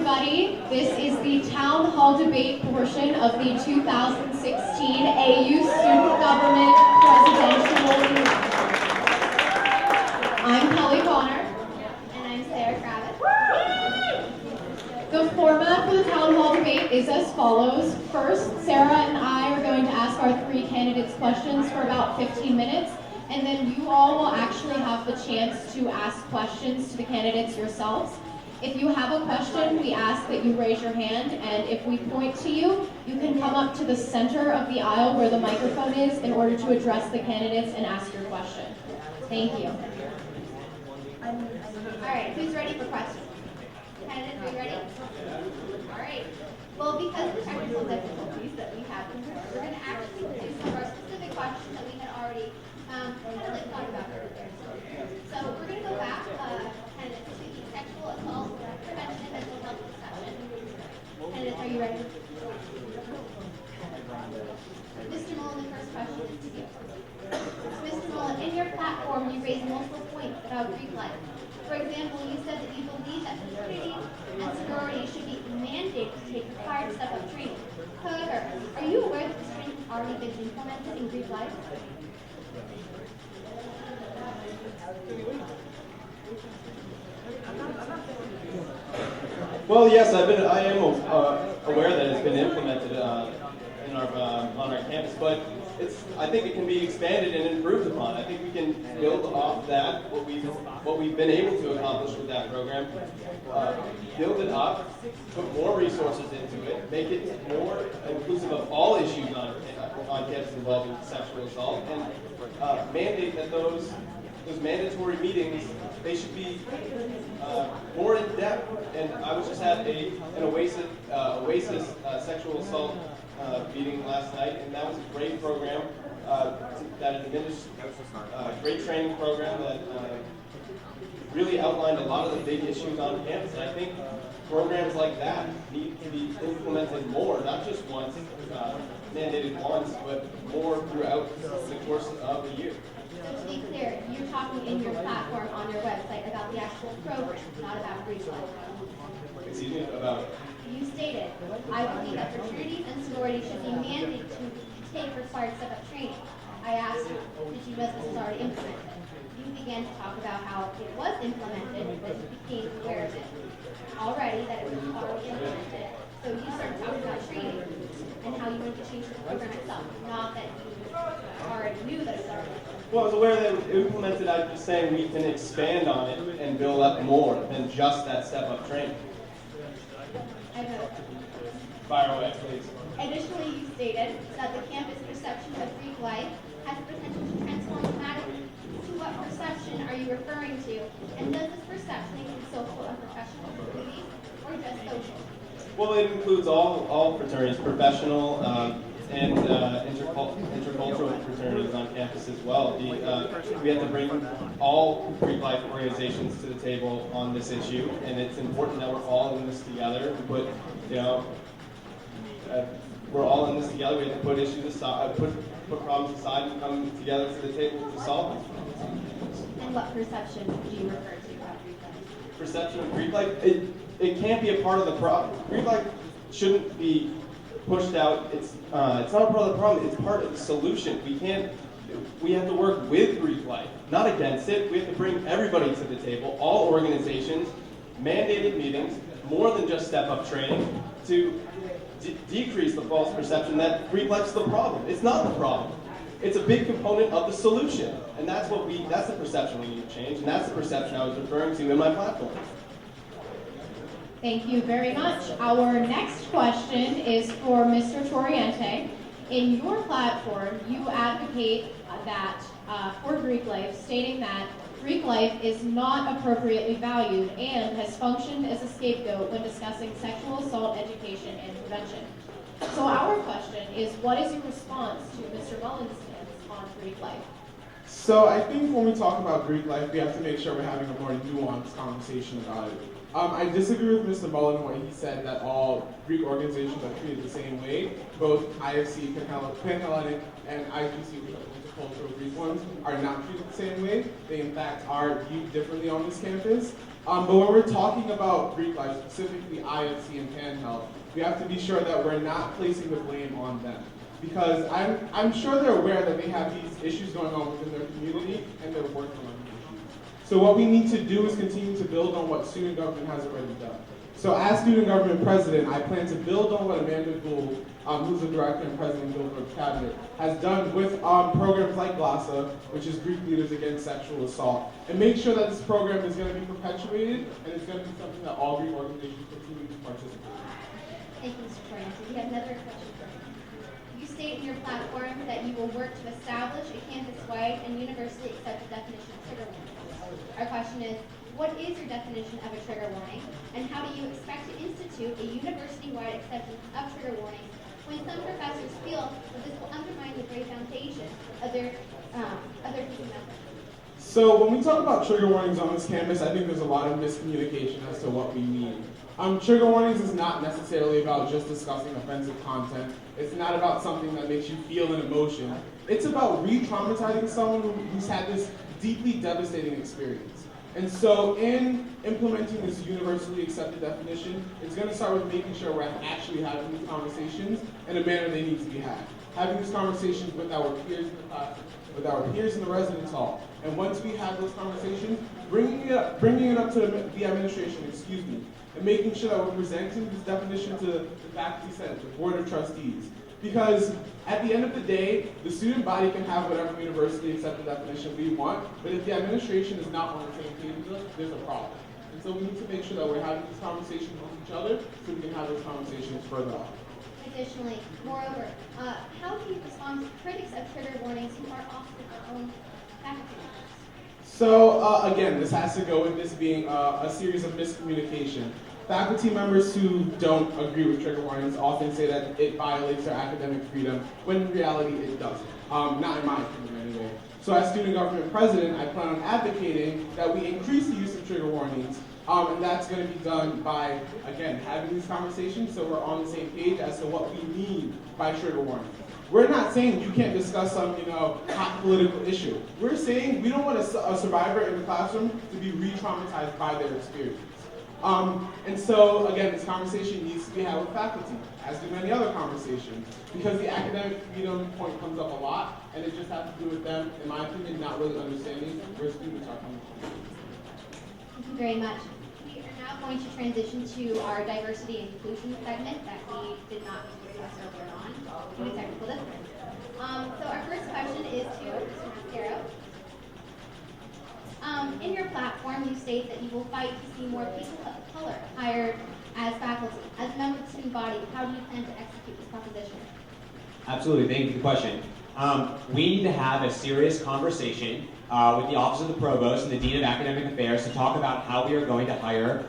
everybody. This is the town hall debate portion of the 2016 AU Student Government Presidential Election. I'm Kelly Connor. And I'm Sarah Kravetz. The format for the town hall debate is as follows. First, Sarah and I are going to ask our three candidates questions for about 15 minutes, and then you all will actually have the chance to ask questions to the candidates yourselves. If you have a question, we ask that you raise your hand, and if we point to you, you can come up to the center of the aisle where the microphone is in order to address the candidates and ask your question. Thank you. All right, who's ready for questions? Candidates, are you ready? All right. Well, because of the technical difficulties that we have, we're going to actually do some of our specific questions that we had already kind of like thought about earlier. So we're going to go back kind of to the sexual assault prevention and mental health discussion. Candidates, are you ready? Mr. Mullin, the first question is to you. So, Mr. Mullin, in your platform, you raised multiple points about Greek life. For example, you said that you believe that fraternity and sorority should be mandated to take required step-up training. However, are you aware that this training has already been implemented in Greek life? Well, yes, I am aware that it's been implemented in on our campus, but I think it can be expanded and improved upon. I think we can build off that what we've been able to accomplish with that program, build it up, put more resources into it, make it more inclusive of all issues on campus involving sexual assault, and mandate that those mandatory meetings, they should be more in depth. And I was just at an Oasis sexual assault meeting last night, and that was a great program that administered great training program that really outlined a lot of the big issues on campus. And I think programs like that need to be implemented more, not just once, mandated once, but more throughout the course of the year. So to be clear, you're talking in your platform on your website about the actual program, not about Greek life. Excuse me, about? You stated, I believe that fraternities and sororities should be mandated to take required step-up training. I asked, did you know this was already implemented? You began to talk about how it was implemented, but you became aware of it already, that it was already implemented. So you started talking about training and how you wanted to change the program itself, not that you already knew that it was already implemented. Well, I was aware that it was implemented. I'm just saying we can expand on it and build up more than just that step-up training. Fire away, please. Additionally, you stated that the campus perception of Greek life has the potential to transform dramatically. To what perception are you referring to? And does this perception include social and professional duties, or just social? Well, it includes all fraternities, professional and intercultural fraternities on campus as well. We have to bring all Greek life organizations to the table on this issue, and it's important that we're all in this together. We're all in this together. We have to put issues aside, put problems aside, and come together to the table to solve them. And what perception do you refer to about Greek life? Perception of Greek life, it can't be a part of the problem. Greek life shouldn't be pushed out. It's not a part of the problem. It's part of the solution. We have to work with Greek life, not against it. We have to bring everybody to the table, all organizations, mandated meetings, more than just step-up training, to decrease the false perception that Greek life's the problem. It's not the problem. It's a big component of the solution. And that's the perception we need to change, and that's the perception I was referring to in my platform. Thank you very much. Our next question is for Mr. Torriente. In your platform, you advocate that for Greek life, stating that Greek life is not appropriately valued and has functioned as a scapegoat when discussing sexual assault education and prevention. So our question is, what is your response to Mr. Mullin's stance on Greek life? So I think when we talk about Greek life, we have to make sure we're having a more nuanced conversation about it. I disagree with Mr. Mullin when he said that all Greek organizations are treated the same way. Both IFC, Pan-Hellenic, and IGC, which are intercultural Greek ones, are not treated the same way. They in fact are viewed differently on this campus. But when we're talking about Greek life, specifically IFC and Pan Health, we have to be sure that we're not placing the blame on them. Because I'm sure they're aware that they have these issues going on within their community and they're working on these issues. So what we need to do is continue to build on what student government has already done. So as student government president, I plan to build on what Amanda Gould, who's the director and president of Guildford Cabinet, has done with programs like GLASA, which is Greek Leaders Against Sexual Assault, and make sure that this program is going to be perpetuated and it's going to be something that all Greek organizations continue to participate in. Thank you, Mr. Torriente. We have another question for you. You state in your platform that you will work to establish a campus-wide and universally accepted definition of trigger warnings. Our question is, what is your definition of a trigger warning, and how do you expect to institute a university-wide acceptance of trigger warnings when some professors feel that this will undermine the very foundation of their teaching method? So when we talk about trigger warnings on this campus, I think there's a lot of miscommunication as to what we mean. Trigger warnings is not necessarily about just discussing offensive content. It's not about something that makes you feel an emotion. It's about re-traumatizing someone who's had this deeply devastating experience. And so in implementing this universally accepted definition, it's going to start with making sure we're actually having these conversations in a manner they need to be had. Having these conversations with our peers in the classroom, with our peers in the residence hall. And once we have those conversations, bringing it up to the administration, and making sure that we're presenting this definition to the faculty senate, the board of trustees. Because at the end of the day, the student body can have whatever universally accepted definition we want, but if the administration is not on the same page with us, there's a problem. And so we need to make sure that we're having these conversations with each other so we can have those conversations further on. Additionally, moreover, how do you respond to critics of trigger warnings who are often our own faculty members? So again, this has to go with this being a series of miscommunication. Faculty members who don't agree with trigger warnings often say that it violates their academic freedom, when in reality it doesn't. Not in my opinion anyway. So as student government president, I plan on advocating that we increase the use of trigger warnings, and that's going to be done by, again, having these conversations so we're on the same page as to what we mean by trigger warnings. We're not saying you can't discuss some, hot political issue. We're saying we don't want a survivor in the classroom to be re-traumatized by their experience. And so, again, this conversation needs to be had with faculty, as do many other conversations, because the academic freedom point comes up a lot, and it just has to do with them, in my opinion, not really understanding where students are coming from. Thank you very much. We are now going to transition to our diversity and inclusion segment that we did not discuss earlier on due to technical difficulties. So our first question is to Mr. Mascaro. In your platform, you state that you will fight to see more people of color hired as faculty. As a member of the student body, how do you plan to execute this proposition? Absolutely, thank you for the question. We need to have a serious conversation with the Office of the Provost and the Dean of Academic Affairs to talk about how we are going to hire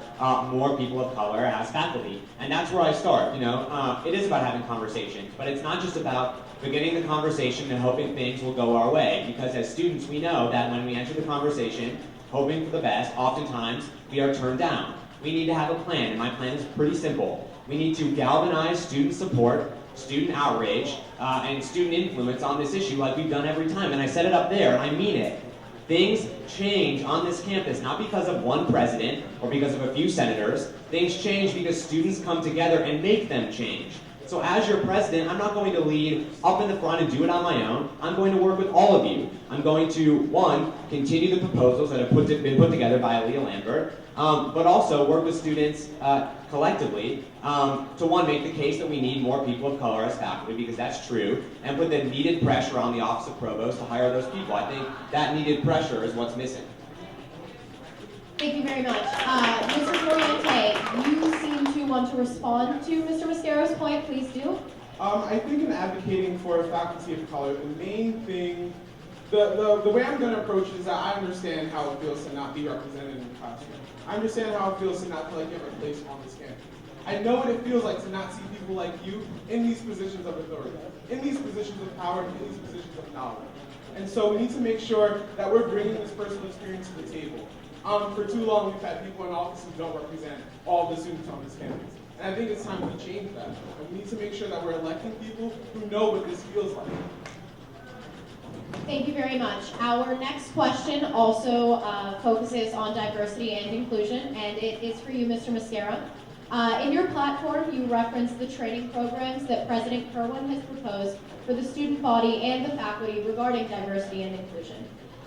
more people of color as faculty. And that's where I start, It is about having conversations, but it's not just about beginning the conversation and hoping things will go our way. Because as students, we know that when we enter the conversation, hoping for the best, oftentimes we are turned down. We need to have a plan, and my plan is pretty simple. We need to galvanize student support, student outrage, and student influence on this issue like we've done every time. And I said it up there, and I mean it. Things change on this campus, not because of one president or because of a few senators. Things change because students come together and make them change. So as your president, I'm not going to lead up in the front and do it on my own. I'm going to work with all of you. I'm going to, one, continue the proposals that have been put together by Aaliyah Lambert, but also work with students collectively to, one, make the case that we need more people of color as faculty, because that's true, and put the needed pressure on the Office of Provost to hire those people. I think that needed pressure is what's missing. Thank you very much. Mr. Torriente, you seem to want to respond to Mr. Mascaro's point. Please do. I think in advocating for faculty of color, the main thing, the way I'm going to approach it is that I understand how it feels to not be represented in the classroom. I understand how it feels to not feel like you have a place on this campus. I know what it feels like to not see people like you in these positions of authority, in these positions of power, in these positions of knowledge. And so we need to make sure that we're bringing this personal experience to the table. For too long, we've had people in office who don't represent all the students on this campus. And I think it's time we change that. And we need to make sure that we're electing people who know what this feels like. Thank you very much. Our next question also focuses on diversity and inclusion, and it is for you, Mr. Mascaro. In your platform, you reference the training programs that President Kerwin has proposed for the student body and the faculty regarding diversity and inclusion.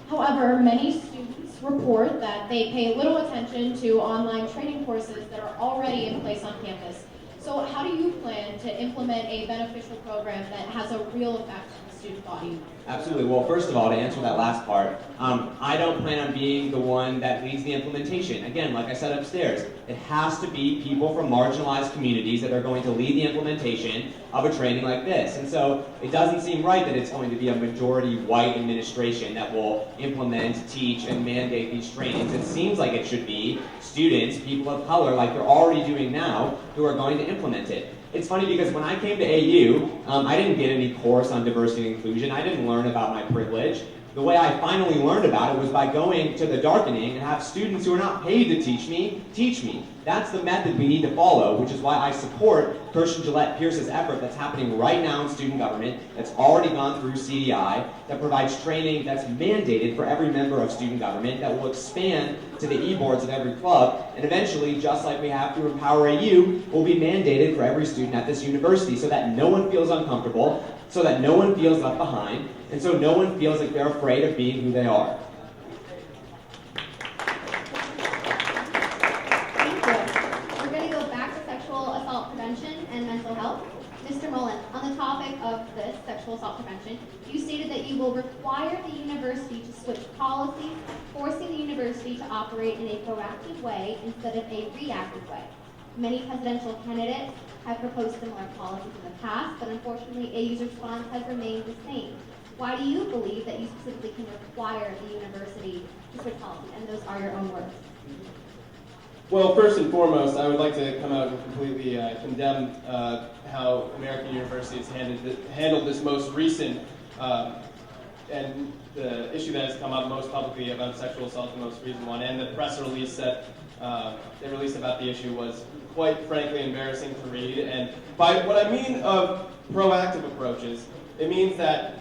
However, many students report that they pay little attention to online training courses that are already in place on campus. So how do you plan to implement a beneficial program that has a real effect on the student body? Absolutely. Well, first of all, to answer that last part, I don't plan on being the one that leads the implementation. Again, like I said upstairs, it has to be people from marginalized communities that are going to lead the implementation of a training like this. And so it doesn't seem right that it's going to be a majority white administration that will implement, teach, and mandate these trainings. It seems like it should be students, people of color, like they're already doing now, who are going to implement it. It's funny because when I came to AU, I didn't get any course on diversity and inclusion. I didn't learn about my privilege. The way I finally learned about it was by going to the darkening and have students who are not paid to teach me. That's the method we need to follow, which is why I support Kirsten Gillette Pierce's effort that's happening right now in student government, that's already gone through CDI, that provides training that's mandated for every member of student government, that will expand to the e-boards of every club, and eventually, just like we have through Empower AU, will be mandated for every student at this university so that no one feels uncomfortable, so that no one feels left behind, and so no one feels like they're afraid of being who they are. Thank you. We're going to go back to sexual assault prevention and mental health. Mr. Mullin, on the topic of this, sexual assault prevention, you stated that you will require the university to switch policies, forcing the university to operate in a proactive way instead of a reactive way. Many presidential candidates have proposed similar policies in the past, but unfortunately AU's response has remained the same. Why do you believe that you specifically can require the university to switch policies? And those are your own words. Well, first and foremost, I would like to come out and completely condemn how American universities handled this most recent and the issue that has come up most publicly about sexual assault, the most recent one, and the press release that they released about the issue was quite frankly embarrassing to read. And by what I mean of proactive approaches, it means that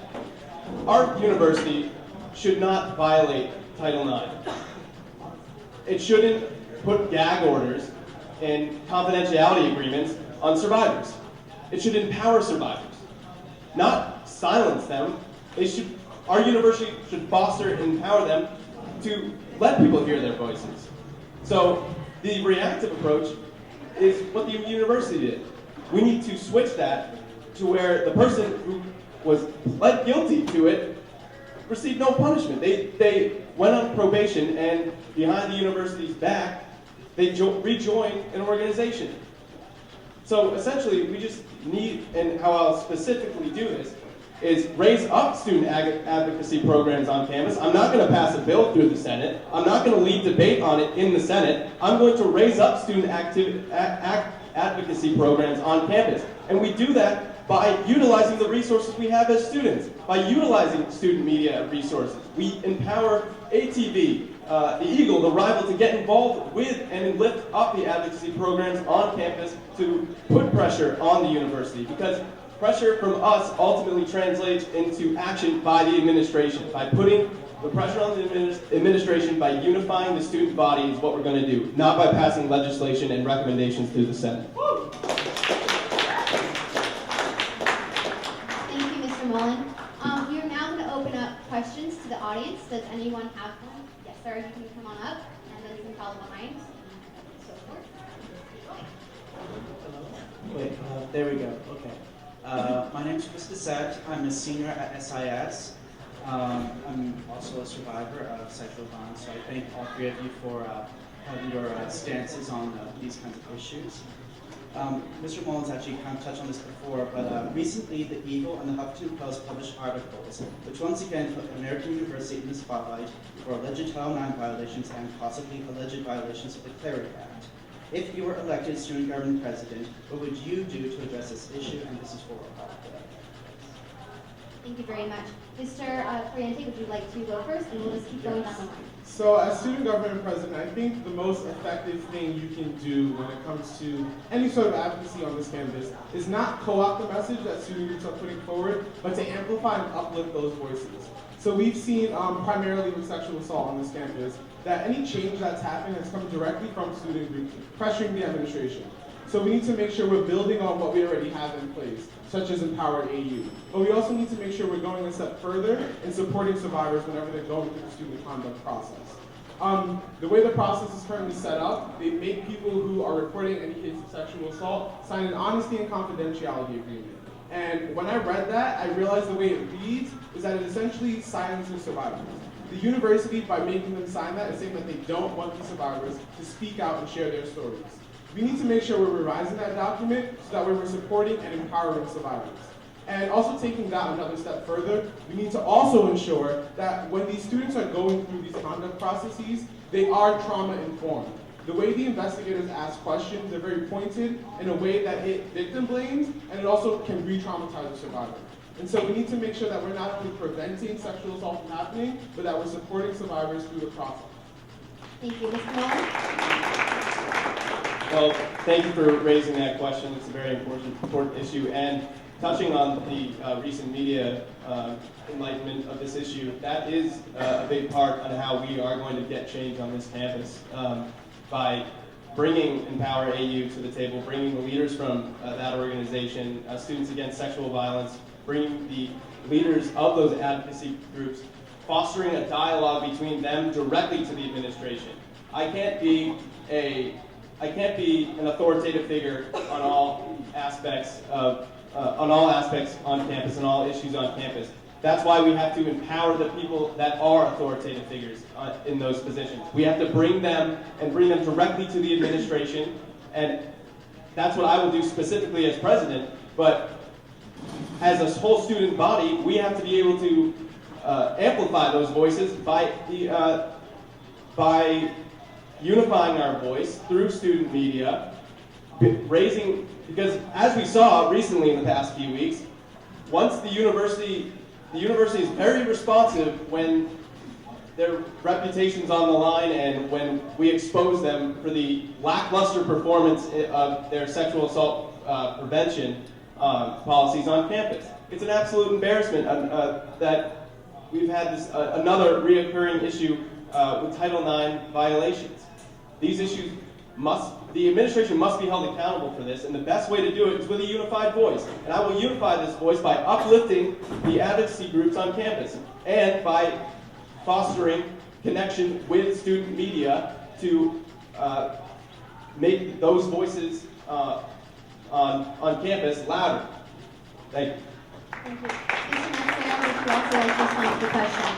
our university should not violate Title IX. It shouldn't put gag orders and confidentiality agreements on survivors. It should empower survivors, not silence them. Our university should foster and empower them to let people hear their voices. So the reactive approach is what the university did. We need to switch that to where the person who was pled guilty to it received no punishment. They went on probation, and behind the university's back, they rejoined an organization. So essentially, we just need, and how I'll specifically do this, is raise up student advocacy programs on campus. I'm not going to pass a bill through the Senate. I'm not going to lead debate on it in the Senate. I'm going to raise up student advocacy programs on campus. And we do that by utilizing the resources we have as students, by utilizing student media resources. We empower ATV, the Eagle, the Rival, to get involved with and lift up the advocacy programs on campus to put pressure on the university, because pressure from us ultimately translates into action by the administration. By putting the pressure on the administration, by unifying the student body is what we're going to do, not by passing legislation and recommendations through the Senate. Thank you, Mr. Mullin. We are now going to open up questions to the audience. Does anyone have one? Yes, sir, you can come on up, and then you can follow behind. So forth. Wait, there we go. Okay. My name is Mr. Seth. I'm a senior at SIS. I'm also a survivor of sexual violence, so I thank all three of you for having your stances on these kinds of issues. Mr. Mullin's actually kind of touched on this before, but recently the Eagle and the Huffington Post published articles which once again put American University in the spotlight for alleged Title IX violations and possibly alleged violations of the Clarity Act. If you were elected student government president, what would you do to address this issue? And this is for Thank you very much. Mr. Torriente, would you like to go first? And we'll just keep going down the line. So as student government president, I think the most effective thing you can do when it comes to any sort of advocacy on this campus is not co-opt the message that student groups are putting forward, but to amplify and uplift those voices. So we've seen, primarily with sexual assault on this campus, that any change that's happened has come directly from student groups pressuring the administration. So we need to make sure we're building on what we already have in place, such as Empowered AU. But we also need to make sure we're going a step further in supporting survivors whenever they're going through the student conduct process. The way the process is currently set up, they make people who are reporting any case of sexual assault sign an honesty and confidentiality agreement. And when I read that, I realized the way it reads is that it essentially silences survivors. The university, by making them sign that, is saying that they don't want these survivors to speak out and share their stories. We need to make sure we're revising that document so that way we're supporting and empowering survivors. And also taking that another step further, we need to also ensure that when these students are going through these conduct processes, they are trauma informed. The way the investigators ask questions, they're very pointed in a way that it victim blames, and it also can re-traumatize the survivor. And so we need to make sure that we're not only preventing sexual assault from happening, but that we're supporting survivors through the process. Thank you, Mr. Mullin. Well, thank you for raising that question. It's a very important issue. And touching on the recent media enlightenment of this issue, that is a big part on how we are going to get change on this campus by bringing Empower AU to the table, bringing the leaders from that organization, Students Against Sexual Violence, bringing the leaders of those advocacy groups, fostering a dialogue between them directly to the administration. I can't be an authoritative figure on all aspects on campus and all issues on campus. That's why we have to empower the people that are authoritative figures in those positions. We have to bring them directly to the administration, and that's what I will do specifically as president. But as a whole student body, we have to be able to amplify those voices by unifying our voice through student media, because as we saw recently in the past few weeks, once the university is very responsive when their reputation's on the line and when we expose them for the lackluster performance of their sexual assault prevention policies on campus. It's an absolute embarrassment that we've had this another reoccurring issue with Title IX violations. These issues the administration must be held accountable for this, and the best way to do it is with a unified voice. And I will unify this voice by uplifting the advocacy groups on campus and by fostering connection with student media to make those voices on campus louder. Thank you. Thank you. Mr. Mascaro, would you also like to respond to the question?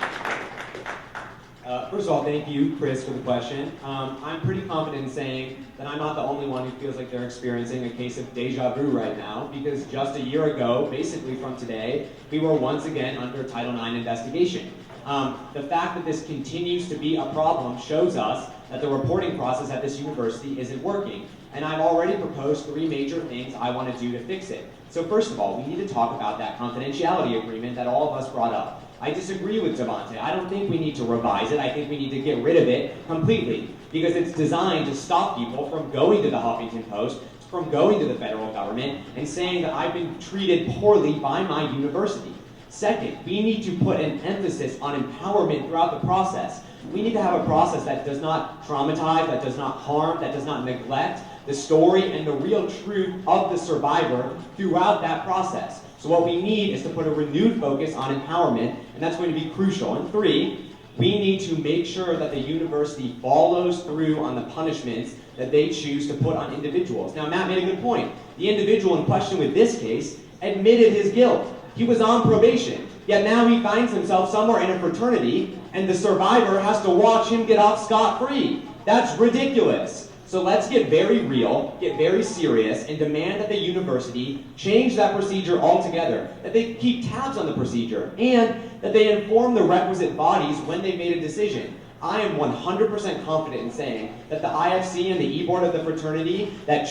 First of all, thank you, Chris, for the question. I'm pretty confident in saying that I'm not the only one who feels like they're experiencing a case of deja vu right now, because just a year ago, basically from today, we were once again under a Title IX investigation. The fact that this continues to be a problem shows us that the reporting process at this university isn't working. And I've already proposed 3 major things I want to do to fix it. So first of all, we need to talk about that confidentiality agreement that all of us brought up. I disagree with Devontae. I don't think we need to revise it. I think we need to get rid of it completely, because it's designed to stop people from going to the Huffington Post, from going to the federal government, and saying that I've been treated poorly by my university. Second, we need to put an emphasis on empowerment throughout the process. We need to have a process that does not traumatize, that does not harm, that does not neglect the story and the real truth of the survivor throughout that process. So what we need is to put a renewed focus on empowerment, and that's going to be crucial. And 3, we need to make sure that the university follows through on the punishments that they choose to put on individuals. Now, Matt made a good point. The individual in question with this case admitted his guilt. He was on probation, yet now he finds himself somewhere in a fraternity, and the survivor has to watch him get off scot-free. That's ridiculous. So let's get very real, get very serious, and demand that the university change that procedure altogether, that they keep tabs on the procedure, and that they inform the requisite bodies when they made a decision. I am 100% confident in saying that the IFC and the e-board of the fraternity that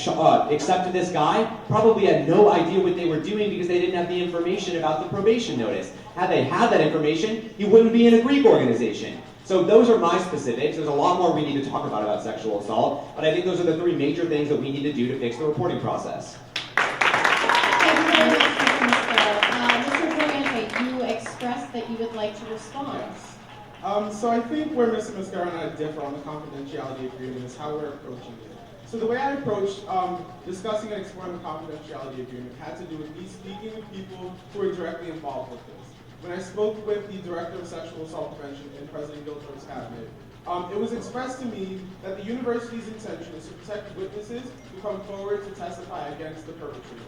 accepted this guy probably had no idea what they were doing because they didn't have the information about the probation notice. Had they had that information, he wouldn't be in a Greek organization. So those are my specifics. There's a lot more we need to talk about sexual assault, but I think those are the 3 major things that we need to do to fix the reporting process. Thank you very much, Mr. Mascaro. Mr. Torriente, you expressed that that you would like to respond. Yes. So I think where Mr. Mascaro and I differ on the confidentiality agreement is how we're approaching it. So the way I approached discussing and exploring the confidentiality agreement had to do with me speaking with people who are directly involved with this. When I spoke with the Director of Sexual Assault Prevention in President Gilthorpe's cabinet, it was expressed to me that the university's intention is to protect witnesses who come forward to testify against the perpetrator.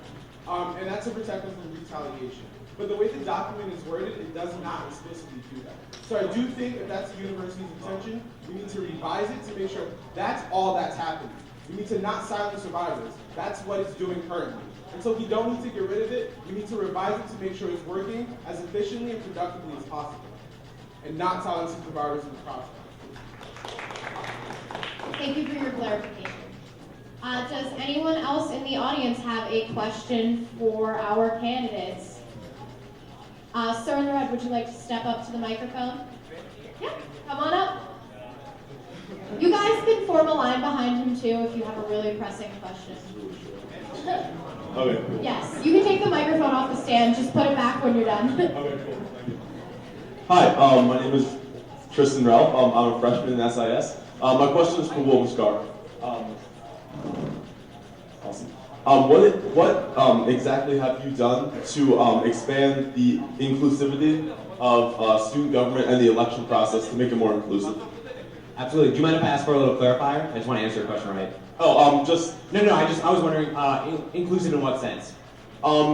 And that's to protect them from retaliation. But the way the document is worded, it does not explicitly do that. So I do think if that's the university's intention, we need to revise it to make sure that's all that's happening. We need to not silence survivors. That's what it's doing currently. And so we don't need to get rid of it. We need to revise it to make sure it's working as efficiently and productively as possible, and not silencing survivors in the process. Thank you for your clarification. Does anyone else in the audience have a question for our candidates? Sir in the red, would you like to step up to the microphone? Yeah, come on up. You guys can form a line behind him too if you have a really pressing question. Okay, cool. Yes, you can take the microphone off the stand, just put it back when you're done. Okay, cool. Thank you. Hi, my name is Tristan Ralph. I'm a freshman in SIS. My question is for Will Mascaro. Awesome. What exactly have you done to expand the inclusivity of student government and the election process to make it more inclusive? Absolutely. Do you mind if I ask for a little clarifier? I just want to answer your question right. Just No, I was wondering, inclusive in what sense?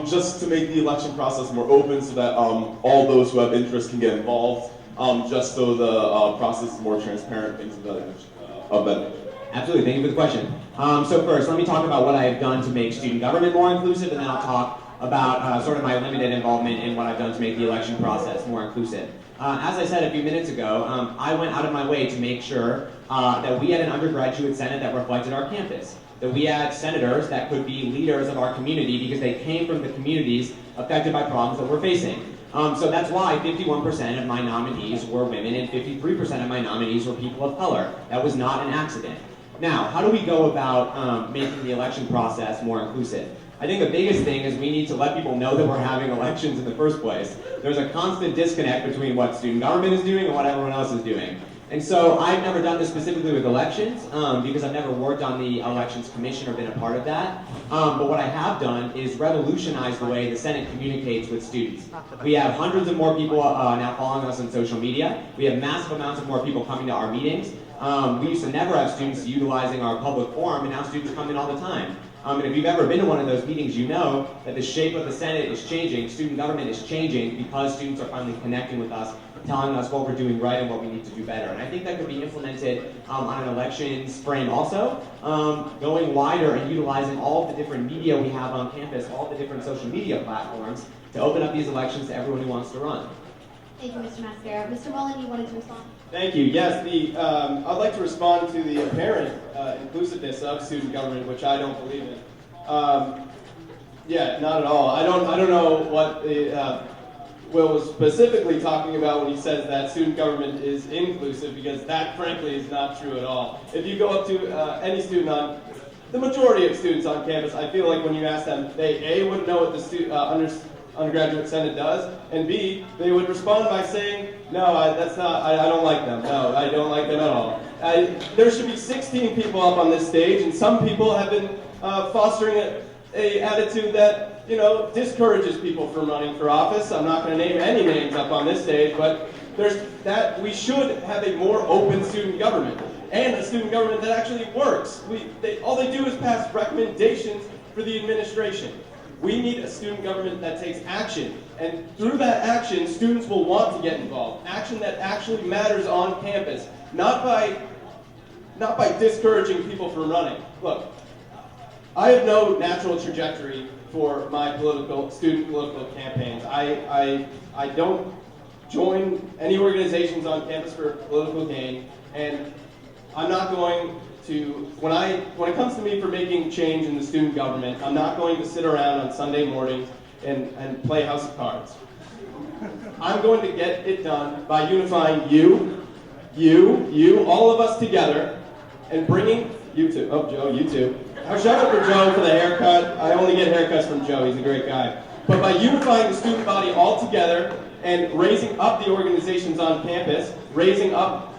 just to make the election process more open so that all those who have interest can get involved, just so the process is more transparent, things of that nature. Absolutely, thank you for the question. So first, let me talk about what I have done to make student government more inclusive, and then I'll talk about sort of my limited involvement in what I've done to make the election process more inclusive. As I said a few minutes ago, I went out of my way to make sure that we had an undergraduate senate that reflected our campus, that we had senators that could be leaders of our community because they came from the communities affected by problems that we're facing. So that's why 51% of my nominees were women and 53% of my nominees were people of color. That was not an accident. Now, how do we go about making the election process more inclusive? I think the biggest thing is we need to let people know that we're having elections in the first place. There's a constant disconnect between what student government is doing and what everyone else is doing. And so I've never done this specifically with elections because I've never worked on the elections commission or been a part of that. But what I have done is revolutionize the way the Senate communicates with students. We have hundreds of more people now following us on social media. We have massive amounts of more people coming to our meetings. We used to never have students utilizing our public forum, and now students come in all the time. And if you've ever been to one of those meetings, you know that the shape of the Senate is changing, student government is changing because students are finally connecting with us, telling us what we're doing right and what we need to do better. And I think that could be implemented on an elections frame also, going wider and utilizing all of the different media we have on campus, all the different social media platforms, to open up these elections to everyone who wants to run. Thank you, Mr. Mascaro. Mr. Mullin, you wanted to respond? Thank you. Yes, I'd like to respond to the apparent inclusiveness of student government, which I don't believe in. Yeah, not at all. I don't know what Will was specifically talking about when he says that student government is inclusive, because that, frankly, is not true at all. If you go up to any student the majority of students on campus, I feel like when you ask them, they A, wouldn't know what the undergraduate senate does, and B, they would respond by saying, no, I don't like them. No, I don't like them at all. There should be 16 people up on this stage, and some people have been fostering a attitude that, discourages people from running for office. I'm not going to name any names up on this stage, but we should have a more open student government, and a student government that actually works. All they do is pass recommendations for the administration. We need a student government that takes action, and through that action, students will want to get involved. Action that actually matters on campus, not by discouraging people from running. Look, I have no natural trajectory for my student political campaigns. I don't join any organizations on campus for political gain, and I'm not going to, when it comes to me for making change in the student government, I'm not going to sit around on Sunday mornings and play House of Cards. I'm going to get it done by unifying you, all of us together, and bringing you two. Oh, Joe, you too. Shout out for Joe for the haircut. I only get haircuts from Joe. He's a great guy. But by unifying the student body all together and raising up the organizations on campus, raising up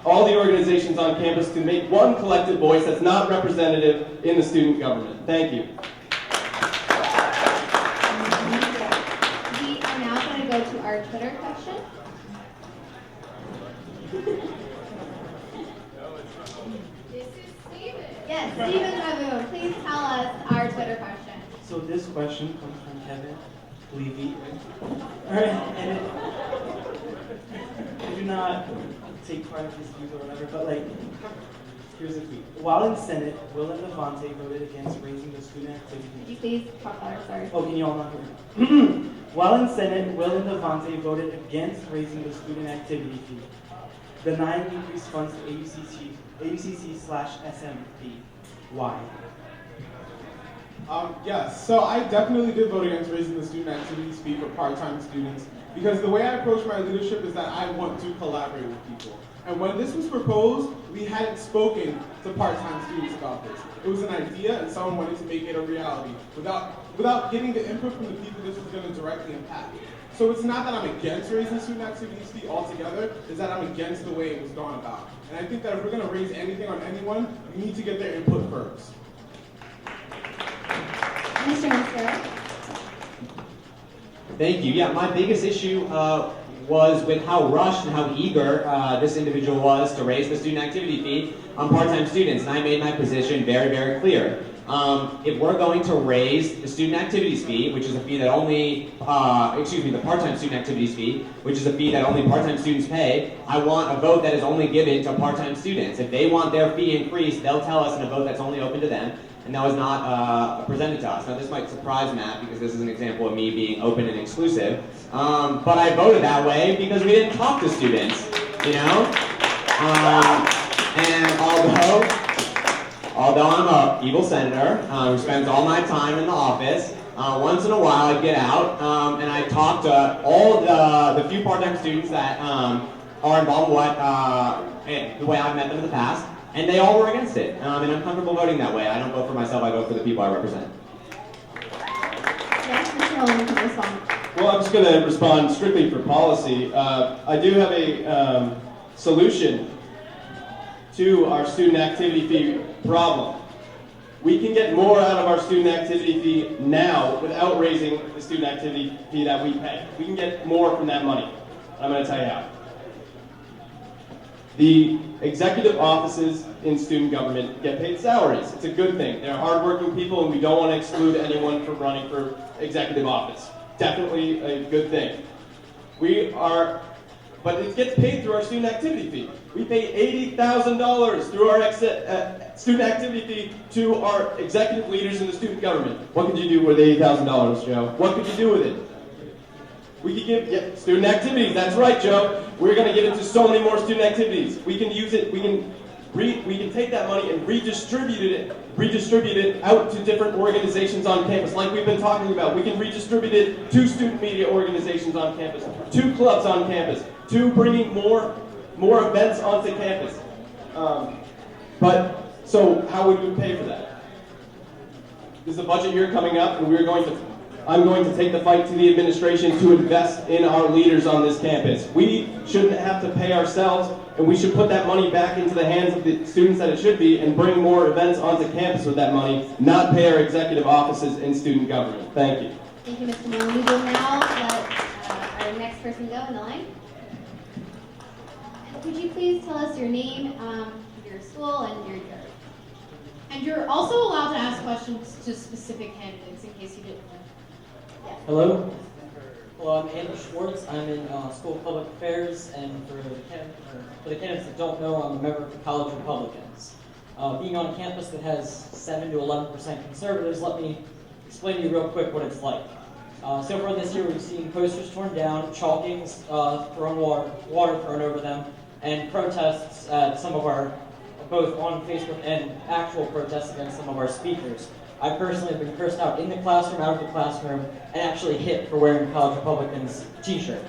all the organizations on campus to make one collective voice that's not representative in the student government. Thank you. We are now going to go to our Twitter question. This is Steven. Yes, Stephen Rabu, please tell us our Twitter question. So this question comes from Kevin Levy. Alright, and I do not take part in his views or whatever, but like, here's a tweet. While in Senate, Will and Devontae voted against raising the student activity. Could you please talk louder? Sorry. Oh, can you all not hear me? While in Senate, Will and Devontae voted against raising the student activity fee, denying increased funds to AUCC/SMP. Why? Yes, so I definitely did vote against raising the student activities fee for part-time students because the way I approach my leadership is that I want to collaborate with people. And when this was proposed, we hadn't spoken to part-time students about this. It was an idea and someone wanted to make it a reality without getting the input from the people this was going to directly impact. So it's not that I'm against raising student activities fee altogether, it's that I'm against the way it was gone about. And I think that if we're going to raise anything on anyone, we need to get their input first. Mr. Mascaro. Thank you. Yeah, my biggest issue was with how rushed and how eager this individual was to raise the student activity fee on part-time students, and I made my position very, very clear. If we're going to raise the student activities fee, which is a fee that only, the part-time student activities fee, which is a fee that only part-time students pay, I want a vote that is only given to part-time students. If they want their fee increased, they'll tell us in a vote that's only open to them, and that was not presented to us. Now this might surprise Matt because this is an example of me being open and exclusive, but I voted that way because we didn't talk to students, you know? And although I'm an evil senator who spends all my time in the office, once in a while I get out and I talk to all the few part-time students that are involved in the way I've met them in the past, and they all were against it. And I'm comfortable voting that way. I don't vote for myself, I vote for the people I represent. Yes, Mr. Mullin can respond. Well, I'm just going to respond strictly for policy. I do have a solution to our student activity fee problem. We can get more out of our student activity fee now without raising the student activity fee that we pay. We can get more from that money. I'm going to tell you how. The executive offices in student government get paid salaries. It's a good thing. They're hardworking people, and we don't want to exclude anyone from running for executive office. Definitely a good thing. But it gets paid through our student activity fee. We pay $80,000 through our student activity fee to our executive leaders in the student government. What could you do with $80,000, Joe? What could you do with it? We could give student activities. That's right, Joe. We're going to give it to so many more student activities. We can use it. We can take that money and redistribute it out to different organizations on campus, like we've been talking about. We can redistribute it to student media organizations on campus, to clubs on campus, to bringing more events onto campus. So how would we pay for that? There's a budget year coming up, and I'm going to take the fight to the administration to invest in our leaders on this campus. We shouldn't have to pay ourselves, and we should put that money back into the hands of the students that it should be and bring more events onto campus with that money, not pay our executive offices in student government. Thank you. Thank you, Mr. Mullin. We will now let our next person go in the line. And could you please tell us your name, your school, and your year? And you're also allowed to ask questions to specific candidates in case you didn't know. Hello. Well, I'm Andrew Schwartz. I'm in School of Public Affairs, and for the candidates that don't know, I'm a member of the College Republicans. Being on a campus that has 7 to 11% conservatives, let me explain to you real quick what it's like. So far this year, we've seen posters torn down, chalkings thrown, water thrown over them, and protests at some of our, both on Facebook and actual protests against some of our speakers. I personally have been cursed out in the classroom, out of the classroom, and actually hit for wearing College Republicans t-shirt.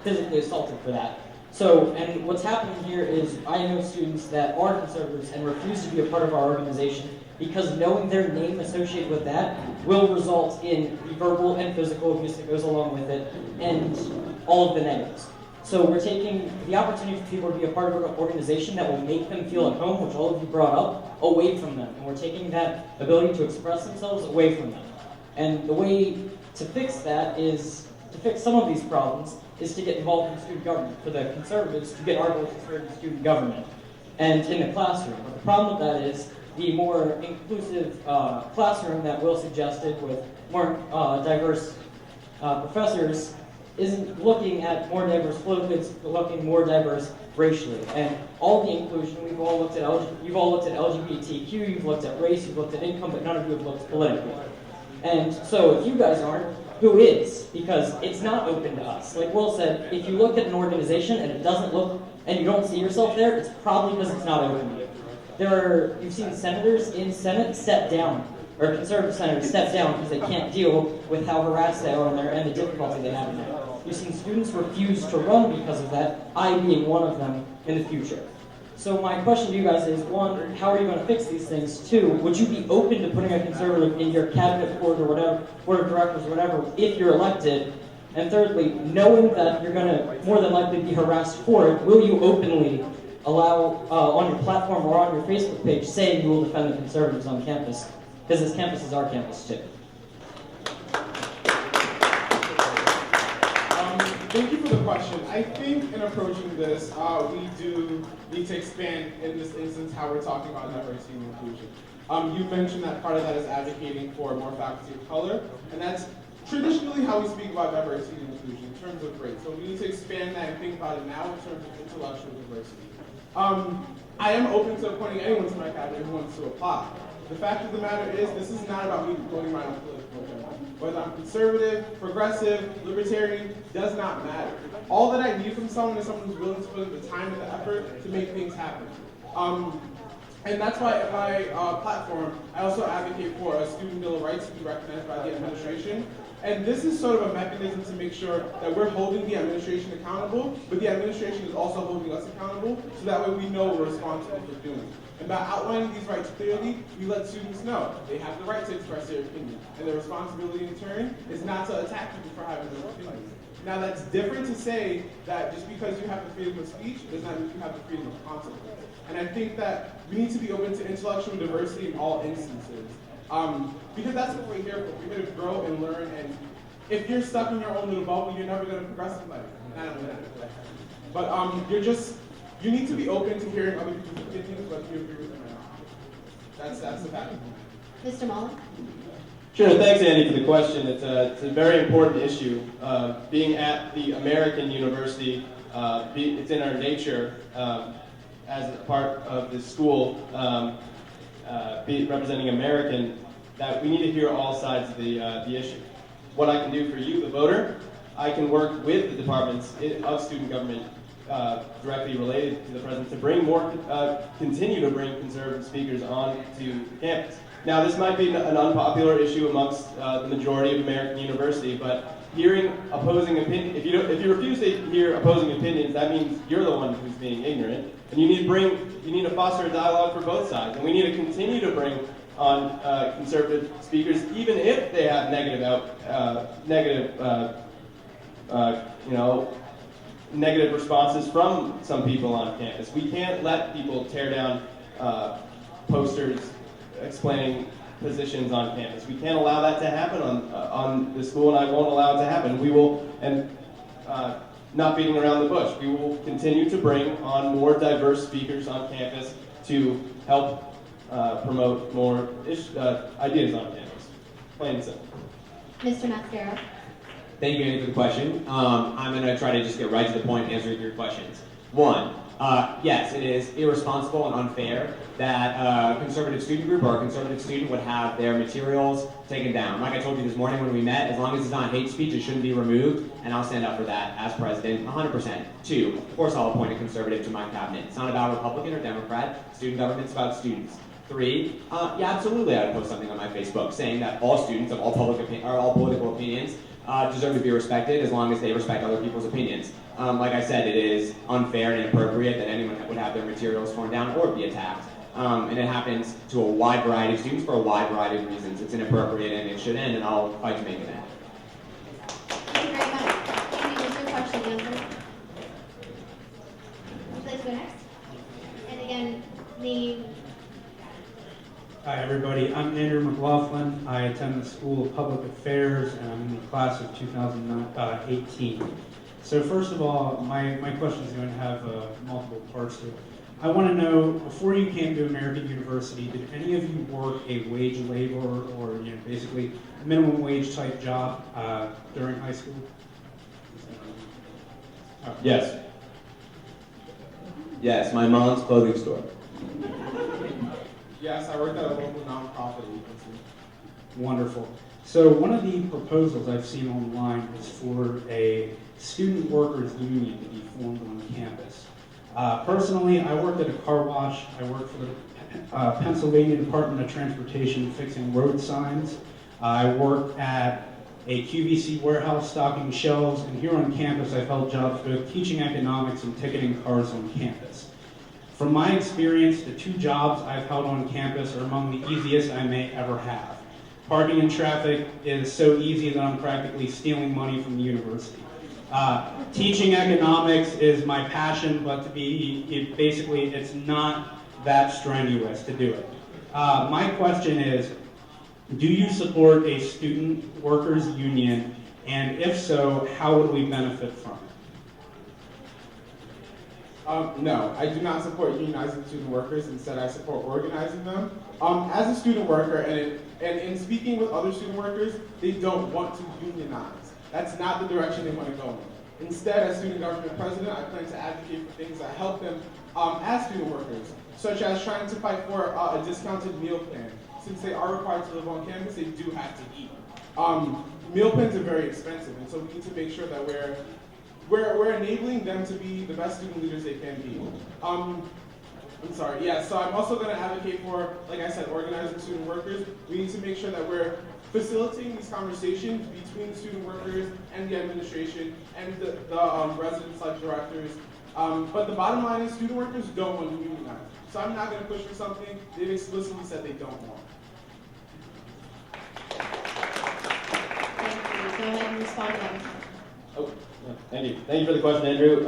Physically assaulted for that. So, and what's happening here is I know students that are conservatives and refuse to be a part of our organization because knowing their name associated with that will result in the verbal and physical abuse that goes along with it and all of the negatives. So we're taking the opportunity for people to be a part of an organization that will make them feel at home, which all of you brought up, away from them. And we're taking that ability to express themselves away from them. And the way to fix that is, to fix some of these problems, is to get involved in student government. For the conservatives, to get our voices heard in student government and in the classroom. But the problem with that is the more inclusive classroom that Will suggested with more diverse professors isn't looking at more diverse flow, it's looking more diverse racially. And all the inclusion, you've all looked at LGBTQ, you've looked at race, you've looked at income, but none of you have looked politically. And so if you guys aren't, who is? Because it's not open to us. Like Will said, if you look at an organization and it doesn't look, and you don't see yourself there, it's probably because it's not open to you. You've seen senators in Senate step down, or conservative senators step down because they can't deal with how harassed they are in there and the difficulty they have in there. You've seen students refuse to run because of that, I being one of them in the future. So my question to you guys is, one, how are you going to fix these things? Two, would you be open to putting a conservative in your cabinet board or whatever, board of directors or whatever, if you're elected? And thirdly, knowing that you're going to more than likely be harassed for it, will you openly allow on your platform or on your Facebook page saying you will defend the conservatives on campus? Because this campus is our campus too. Thank you for the question. I think in approaching this, we do need to expand, in this instance, how we're talking about diversity and inclusion. You mentioned that part of that is advocating for more faculty of color, and that's traditionally how we speak about diversity and inclusion in terms of race. So we need to expand that and think about it now in terms of intellectual diversity. I am open to appointing anyone to my cabinet who wants to apply. The fact of the matter is, this is not about me voting my own political agenda. Whether I'm conservative, progressive, libertarian, does not matter. All that I need from someone is someone who's willing to put in the time and the effort to make things happen. And that's why at my platform, I also advocate for a student bill of rights to be recognized by the administration. And this is sort of a mechanism to make sure that we're holding the administration accountable, but the administration is also holding us accountable, so that way we know what we're responsible for doing. And by outlining these rights clearly, we let students know they have the right to express their opinion, and their responsibility in turn is not to attack people for having those opinions. Now that's different to say that just because you have the freedom of speech does not mean you have the freedom of consequence. And I think that we need to be open to intellectual diversity in all instances. Because that's what we're here for. We're here to grow and learn, and if you're stuck in your own little bubble, you're never going to progress in life. Not only that. But you need to be open to hearing other people's opinions, whether you agree with them or not. That's the fact. Mr. Mullin? Sure, thanks Andy for the question. It's a very important issue. Being at the American University, it's in our nature as a part of the school, representing American, that we need to hear all sides of the issue. What I can do for you, the voter, I can work with the departments of student government directly related to the president to bring more, continue to bring conservative speakers onto campus. Now, this might be an unpopular issue amongst the majority of American university, but hearing opposing opinions, if you refuse to hear opposing opinions, that means you're the one who's being ignorant, and you need to foster a dialogue for both sides, and we need to continue to bring on conservative speakers, even if they have negative responses from some people on campus. We can't let people tear down posters explaining positions on campus. We can't allow that to happen on the school, and I won't allow it to happen. We will, and not beating around the bush, we will continue to bring on more diverse speakers on campus to help promote more ideas on campus. Plain and simple. Mr. Mascaro? Thank you, Andy, for the question. I'm going to try to just get right to the point and answer your questions. One, yes, it is irresponsible and unfair that a conservative student group or a conservative student would have their materials taken down. Like I told you this morning when we met, as long as it's not hate speech, it shouldn't be removed, and I'll stand up for that as president 100%. Two, of course I'll appoint a conservative to my cabinet. It's not about Republican or Democrat. Student government's about students. Three, yeah, absolutely, I would post something on my Facebook saying that all students of all political opinions deserve to be respected as long as they respect other people's opinions. like I said, it is unfair and inappropriate that anyone would have their materials torn down or be attacked. And it happens to a wide variety of students for a wide variety of reasons. It's inappropriate and it should end, and I'll fight to make it end. Thank you very much. Andy, what's your question, Andrew? Would you like to go next? And again, name. Hi, everybody. I'm Andrew McLaughlin. I attend the School of Public Affairs, and I'm in the class of 2018. So first of all, my question is going to have multiple parts to it. I want to know, before you came to American University, did any of you work a wage labor or basically minimum wage type job during high school? Yes. Yes, my mom's clothing store. Yes, I worked at a local nonprofit agency. Wonderful. So one of the proposals I've seen online is for a student workers union to be formed on campus. Personally, I worked at a car wash. I worked for the Pennsylvania Department of Transportation fixing road signs. I worked at a QVC warehouse stocking shelves, and here on campus I've held jobs both teaching economics and ticketing cars on campus. From my experience, the two jobs I've held on campus are among the easiest I may ever have. Parking in traffic is so easy that I'm practically stealing money from the university. Teaching economics is my passion, but it's not that strenuous to do it. My question is, do you support a student workers union, and if so, how would we benefit from it? No, I do not support unionizing student workers. Instead, I support organizing them. As a student worker, and in speaking with other student workers, they don't want to unionize. That's not the direction they want to go in. Instead, as student government president, I plan to advocate for things that help them as student workers, such as trying to fight for a discounted meal plan. Since they are required to live on campus, they do have to eat. Meal plans are very expensive, and so we need to make sure that we're enabling them to be the best student leaders they can be. So I'm also going to advocate for, like I said, organizing student workers. We need to make sure that we're facilitating these conversations between the student workers and the administration and the residents like directors. But the bottom line is student workers don't want to unionize. So I'm not going to push for something they've explicitly said they don't want. Thank you. Go ahead and respond to that. Oh, thank you. Thank you for the question, Andrew.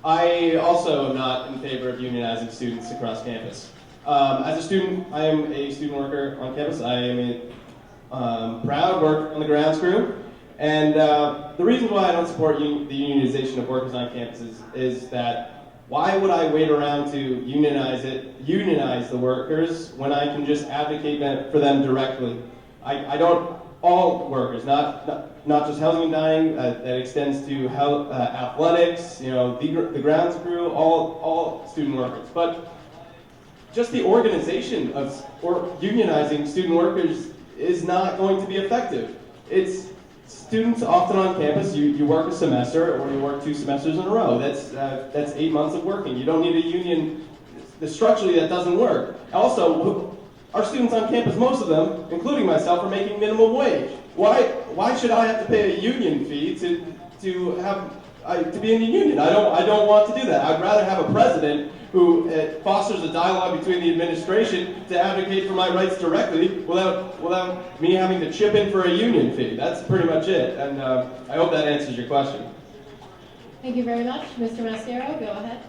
I also am not in favor of unionizing students across campus. As a student, I am a student worker on campus. I am a proud worker on the grounds crew. And the reason why I don't support the unionization of workers on campuses is that why would I wait around to unionize the workers when I can just advocate for them directly? I don't, all workers, not just housing and dining, that extends to health, athletics, the grounds crew, all student workers. But just the organization of unionizing student workers is not going to be effective. It's students often on campus, you work a semester or you work 2 semesters in a row. That's 8 months of working. You don't need a union. Structurally, that doesn't work. Also, our students on campus, most of them, including myself, are making minimum wage. Why should I have to pay a union fee to be in the union? I don't want to do that. I'd rather have a president who fosters a dialogue between the administration to advocate for my rights directly without me having to chip in for a union fee. That's pretty much it, and I hope that answers your question. Thank you very much. Mr. Mascaro, go ahead.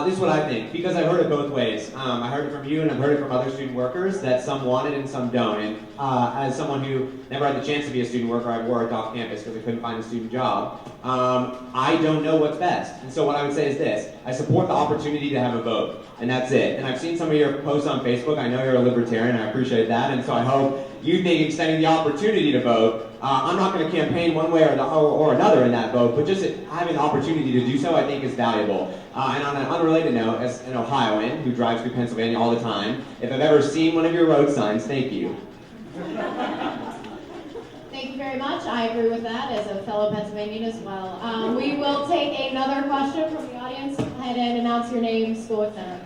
This is what I think, because I've heard it both ways. I heard it from you and I've heard it from other student workers that some want it and some don't. And as someone who never had the chance to be a student worker, I worked off campus because I couldn't find a student job. I don't know what's best. And so what I would say is this: I support the opportunity to have a vote, and that's it. And I've seen some of your posts on Facebook. I know you're a libertarian, I appreciate that. And so I hope you think extending the opportunity to vote. I'm not going to campaign one way or another in that vote, but just having the opportunity to do so, I think, is valuable. And on an unrelated note, as an Ohioan who drives through Pennsylvania all the time, if I've ever seen one of your road signs, thank you. Thank you very much. I agree with that as a fellow Pennsylvanian as well. We will take another question from the audience. Go ahead and announce your name, school, etc.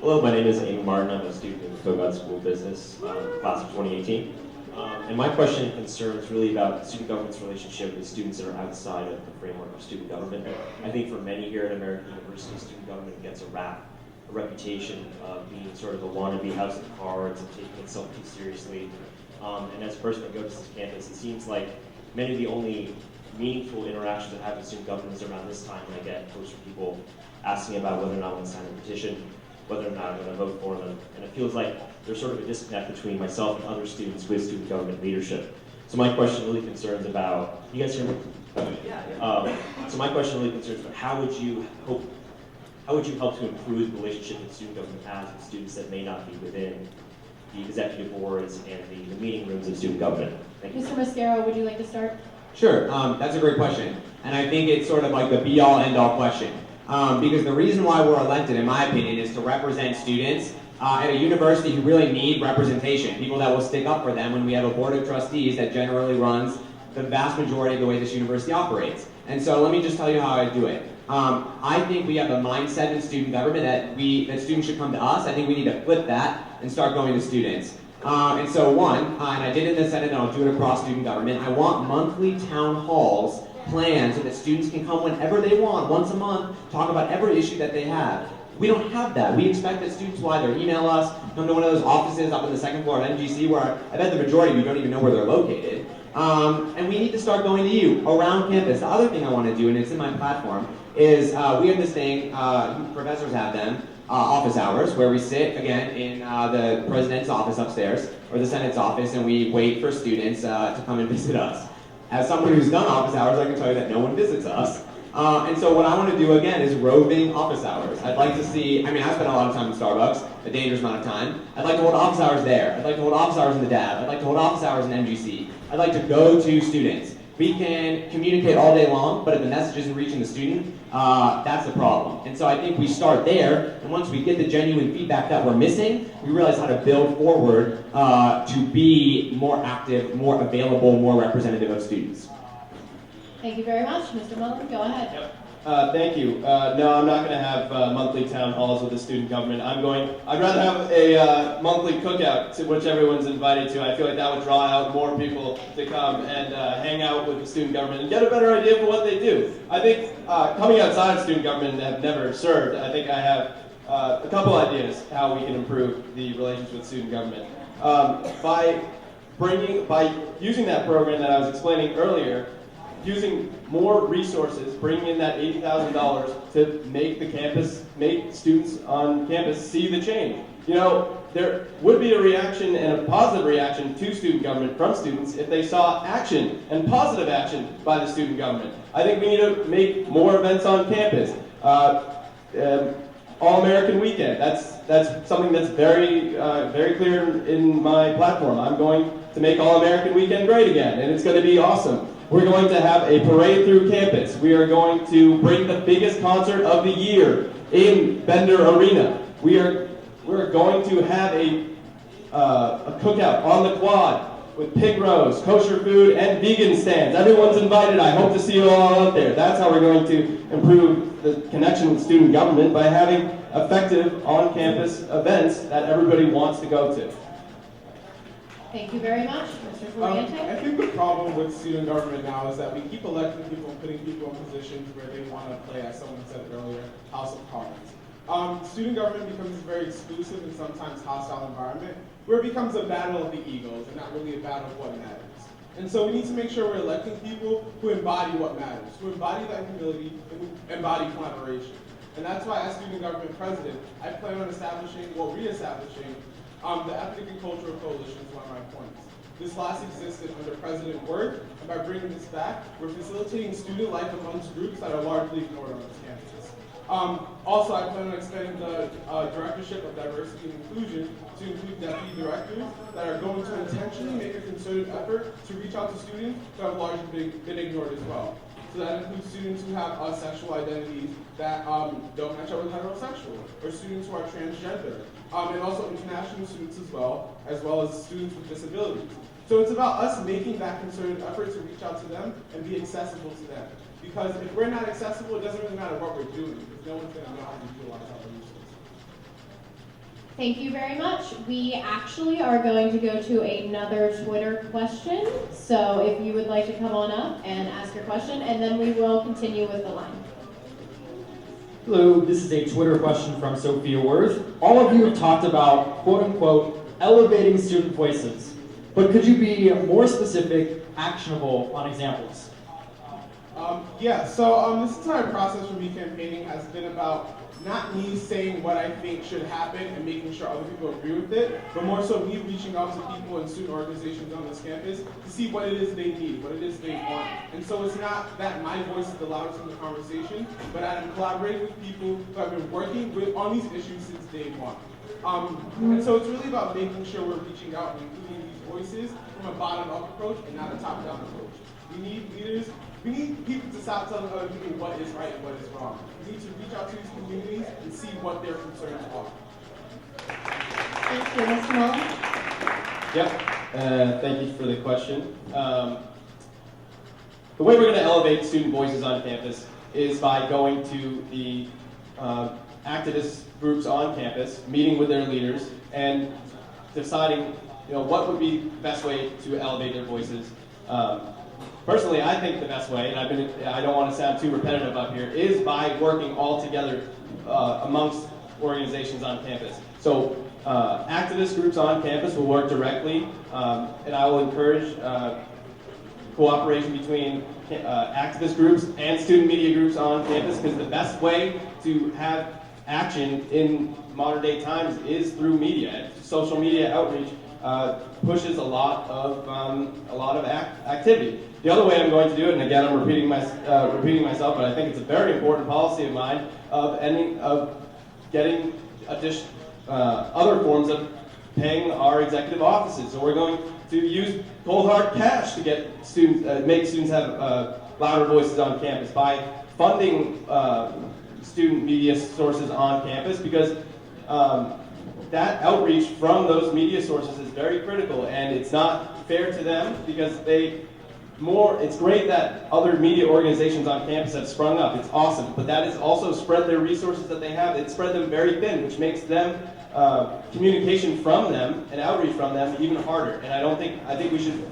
Hello, my name is Amy Martin. I'm a student in Kogod School of Business, class of 2018. And my question and concern is really about student government's relationship with students that are outside of the framework of student government. I think for many here at American University, student government gets a reputation of being sort of a wannabe house of cards and taking itself too seriously. And as a person that goes to this campus, it seems like many of the only meaningful interactions I have with student government is around this time when I get posts from people asking about whether or not I want to sign a petition, whether or not I'm going to vote for them. And it feels like there's sort of a disconnect between myself and other students with student government leadership. So my question really concerns about, you guys hear me? So my question really concerns about how would you help to improve the relationship that student government has with students that may not be within the executive boards and the meeting rooms of student government? Thank you. Mr. Mascaro, would you like to start? Sure, that's a great question. And I think it's sort of like the be-all, end-all question. Because the reason why we're elected, in my opinion, is to represent students at a university who really need representation, people that will stick up for them when we have a board of trustees that generally runs the vast majority of the way this university operates. And so let me just tell you how I do it. I think we have a mindset in student government that students should come to us. I think we need to flip that and start going to students. And so and I did it in the Senate and I'll do it across student government, I want monthly town halls planned so that students can come whenever they want, once a month, talk about every issue that they have. We don't have that. We expect that students will either email us, come to one of those offices up on the second floor of MGC where I bet the majority of you don't even know where they're located. And we need to start going to you around campus. The other thing I want to do, and it's in my platform, is we have this thing, professors have them, office hours, where we sit, again, in the president's office upstairs, or the Senate's office, and we wait for students to come and visit us. As someone who's done office hours, I can tell you that no one visits us. And so what I want to do, again, is roving office hours. I'd like to see, I spend a lot of time in Starbucks, a dangerous amount of time. I'd like to hold office hours there. I'd like to hold office hours in the DAB. I'd like to hold office hours in MGC. I'd like to go to students. We can communicate all day long, but if the message isn't reaching the student, that's the problem. And so I think we start there, and once we get the genuine feedback that we're missing, we realize how to build forward to be more active, more available, more representative of students. Thank you very much. Mr. Mullin, go ahead. Yep. Thank you. No, I'm not going to have monthly town halls with the student government. I'd rather have a monthly cookout to which everyone's invited to. I feel like that would draw out more people to come and hang out with the student government and get a better idea for what they do. I think coming outside of student government and have never served, I think I have a couple ideas how we can improve the relations with student government. By using that program that I was explaining earlier, using more resources, bringing in that $80,000 to make students on campus see the change. You know, there would be a reaction and a positive reaction to student government from students if they saw action and positive action by the student government. I think we need to make more events on campus. All-American Weekend, that's something that's very clear in my platform. I'm going to make All-American Weekend great again, and it's going to be awesome. We're going to have a parade through campus. We are going to bring the biggest concert of the year in Bender Arena. We're going to have a cookout on the quad with pig roast, kosher food, and vegan stands. Everyone's invited. I hope to see you all out there. That's how we're going to improve the connection with student government, by having effective on-campus events that everybody wants to go to. Thank you very much. Mr. Torriente? I think the problem with student government now is that we keep electing people and putting people in positions where they want to play, as someone said earlier, house of cards. Student government becomes a very exclusive and sometimes hostile environment where it becomes a battle of the egos and not really a battle of what matters. And so we need to make sure we're electing people who embody what matters, who embody that humility, and who embody collaboration. And that's why, as student government president, I plan on reestablishing the Ethnic and Cultural Coalition is one of my points. This class existed under President Worth, and by bringing this back, we're facilitating student life amongst groups that are largely ignored on this campus. Also, I plan on expanding the Directorship of Diversity and Inclusion to include deputy directors that are going to intentionally make a concerted effort to reach out to students who have largely been ignored as well. So that includes students who have sexual identities that don't match up with heterosexual, or students who are transgender, and also international students as well as students with disabilities. So it's about us making that concerted effort to reach out to them and be accessible to them. Because if we're not accessible, it doesn't really matter what we're doing, because no one's going to know how to utilize our resources. Thank you very much. We actually are going to go to another Twitter question. So if you would like to come on up and ask your question, and then we will continue with the line. Hello, this is a Twitter question from Sophia Worth. All of you have talked about, quote unquote, elevating student voices. But could you be more specific, actionable on examples? This entire process for me campaigning has been about not me saying what I think should happen and making sure other people agree with it, but more so me reaching out to people and student organizations on this campus to see what it is they need, what it is they want. And so it's not that my voice is the loudest in the conversation, but I'm collaborating with people who have been working on these issues since day one. And so it's really about making sure we're reaching out and including these voices from a bottom-up approach and not a top-down approach. We need leaders. We need people to stop telling other people what is right and what is wrong. We need to reach out to these communities and see what their concerns are. Thank you, Mr. Mullin. Yep, thank you for the question. The way we're going to elevate student voices on campus is by going to the activist groups on campus, meeting with their leaders, and deciding what would be the best way to elevate their voices. Personally, I think the best way, and I don't want to sound too repetitive up here, is by working all together amongst organizations on campus. So activist groups on campus will work directly, and I will encourage cooperation between activist groups and student media groups on campus, because the best way to have action in modern day times is through media. Social media outreach pushes a lot of activity. The other way I'm going to do it, and again I'm repeating myself, but I think it's a very important policy of mine of getting other forms of paying our executive offices. So we're going to use cold hard cash to get students, make students have louder voices on campus by funding student media sources on campus, because that outreach from those media sources is very critical, and it's not fair to them because it's great that other media organizations on campus have sprung up. It's awesome, but that has also spread their resources that they have. It spread them very thin, which makes them communication from them and outreach from them even harder. And I think we should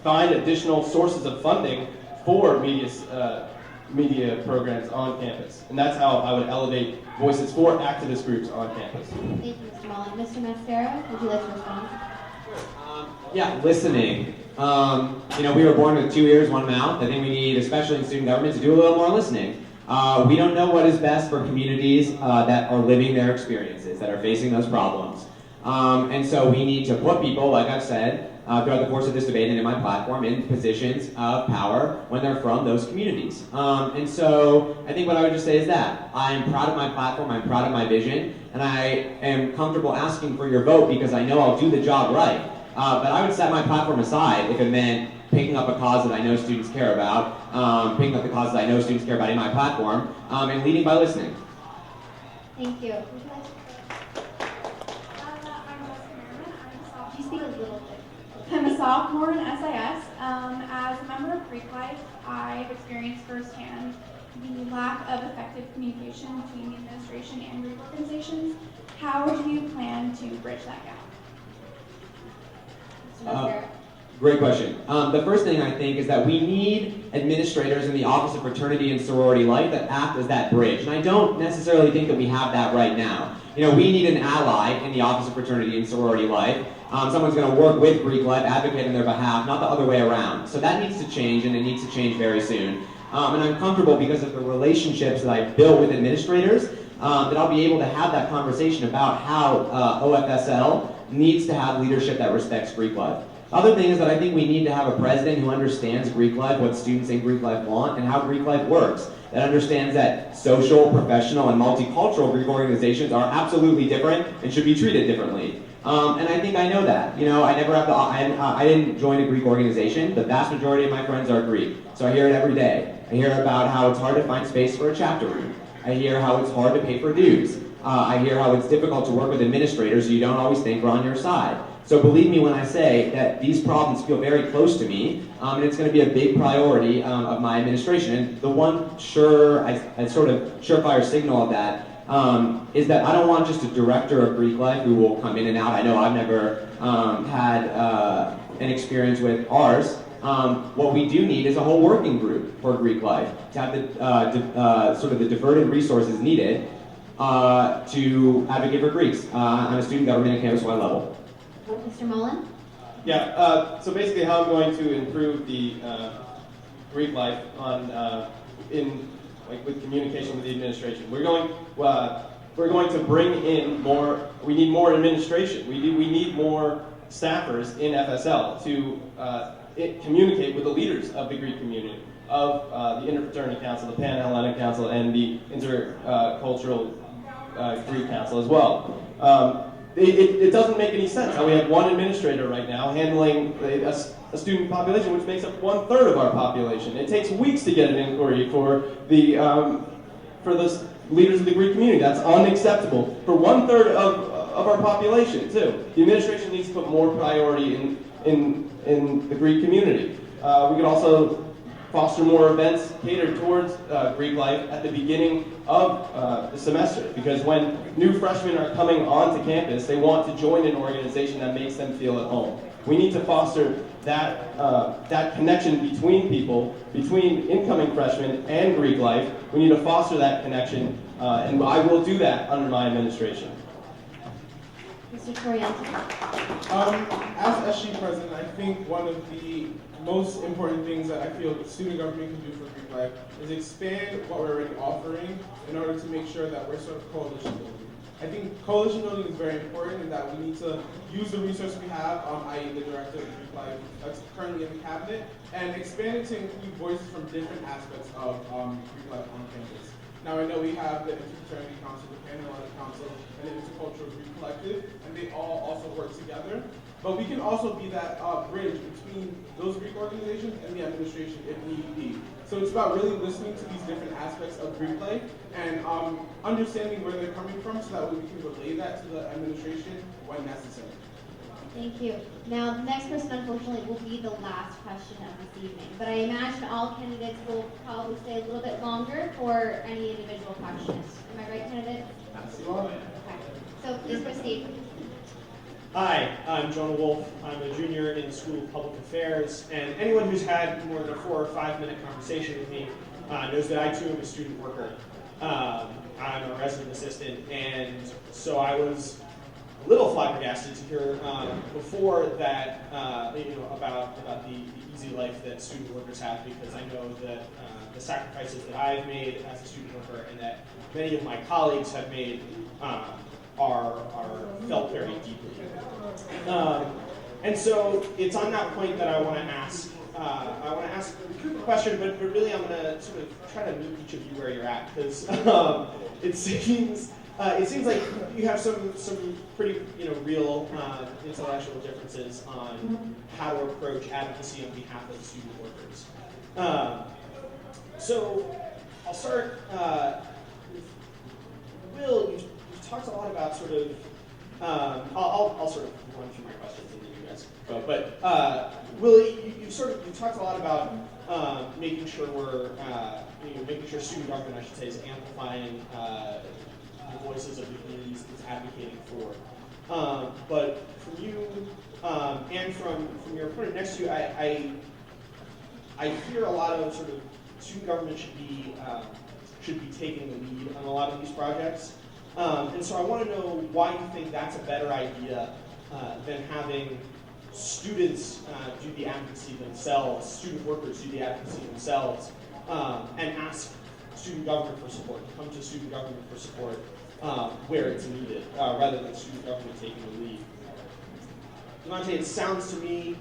find additional sources of funding for media programs on campus, and that's how I would elevate voices for activist groups on campus. Thank you, Mr. Mullin. Mr. Mascaro, would you like to respond? Yeah, listening. We were born with 2 ears, 1 mouth. I think we need, especially in student government, to do a little more listening. We don't know what is best for communities that are living their experiences, that are facing those problems. And so we need to put people, like I've said, throughout the course of this debate and in my platform, in positions of power when they're from those communities. And so I think what I would just say is that I'm proud of my platform, I'm proud of my vision, and I am comfortable asking for your vote because I know I'll do the job right. But I would set my platform aside if it meant picking up a cause that I know students care about, picking up the causes I know students care about in my platform, and leading by listening. Thank you. You speak a little bit. I'm a sophomore in SIS. As a member of Greek Life, I've experienced firsthand the lack of effective communication between the administration and Greek organizations. How do you plan to bridge that gap? Great question. The first thing I think is that we need administrators in the Office of Fraternity and Sorority Life that act as that bridge. And I don't necessarily think that we have that right now. We need an ally in the Office of Fraternity and Sorority Life. Someone's going to work with Greek Life, advocate on their behalf, not the other way around. So that needs to change, and it needs to change very soon. And I'm comfortable because of the relationships that I've built with administrators that I'll be able to have that conversation about how OFSL needs to have leadership that respects Greek Life. The other thing is that I think we need to have a president who understands Greek Life, what students in Greek Life want, and how Greek Life works. That understands that social, professional, and multicultural Greek organizations are absolutely different and should be treated differently. And I think I know that. I didn't join a Greek organization. The vast majority of my friends are Greek. So I hear it every day. I hear about how it's hard to find space for a chapter room. I hear how it's hard to pay for dues. I hear how it's difficult to work with administrators you don't always think are on your side. So believe me when I say that these problems feel very close to me, and it's going to be a big priority of my administration. And the one surefire signal of that is that I don't want just a director of Greek life who will come in and out. I know I've never had an experience with ours. What we do need is a whole working group for Greek life to have the sort of the diverted resources needed to advocate for Greeks on a student government and campus-wide level. Mr. Mullin? Yeah, so basically how I'm going to improve the Greek life with communication with the administration. We're going to bring in more, we need more administration. We need more staffers in FSL to communicate with the leaders of the Greek community, of the Interfraternity Council, the Pan-Hellenic Council, and the Intercultural Greek Council as well. It doesn't make any sense how we have one administrator right now handling a student population which makes up 1/3 of our population. It takes weeks to get an inquiry for the leaders of the Greek community. That's unacceptable for 1/3 of our population too. The administration needs to put more priority in the Greek community. We could also foster more events catered towards Greek life at the beginning of the semester, because when new freshmen are coming onto campus, they want to join an organization that makes them feel at home. We need to foster that connection between people, between incoming freshmen and Greek life. We need to foster that connection, and I will do that under my administration. Mr. Torriente? As SG president, I think one of the most important things that I feel student government can do for Greek life is expand what we're already offering in order to make sure that we're sort of coalition building. I think coalition building is very important in that we need to use the resources we have, i.e. the director of Greek life that's currently in the cabinet, and expand it to include voices from different aspects of Greek life on campus. Now I know we have the Interfraternity Council, the Pan-Hellenic Council, and the Intercultural Greek Collective, and they all also work together. But we can also be that bridge between those Greek organizations and the administration if need be. So it's about really listening to these different aspects of Greek life and understanding where they're coming from so that we can relay that to the administration when necessary. Thank you. Now, the next person, unfortunately, will be the last question of this evening. But I imagine all candidates will probably stay a little bit longer for any individual questions. Am I right, candidates? Absolutely. Okay. So please proceed. Hi, I'm Jonah Wolf. I'm a junior in the School of Public Affairs, and anyone who's had more than a 4 or 5 minute conversation with me knows that I too am a student worker. I'm a resident assistant, and so I was a little flabbergasted to hear before that about the easy life that student workers have, because I know that the sacrifices that I've made as a student worker and that many of my colleagues have made are felt very deeply. And so it's on that point that I want to ask a question, but really I'm going to sort of try to meet each of you where you're at, because it seems like you have some pretty real intellectual differences on how to approach advocacy on behalf of student workers. So I'll start with Will. You've talked a lot about sort of I'll sort of run through my questions and then you guys go. But Will, you've talked a lot about making sure making sure student government, I should say, is amplifying the voices of the communities it's advocating for. But from you and from your opponent next to you, I hear a lot of sort of student government should be taking the lead on a lot of these projects. And so I want to know why you think that's a better idea than having students do the advocacy themselves, student workers do the advocacy themselves, and ask student government for support, come to student government for support where it's needed, rather than student government taking the lead. Devontae, it sounds to me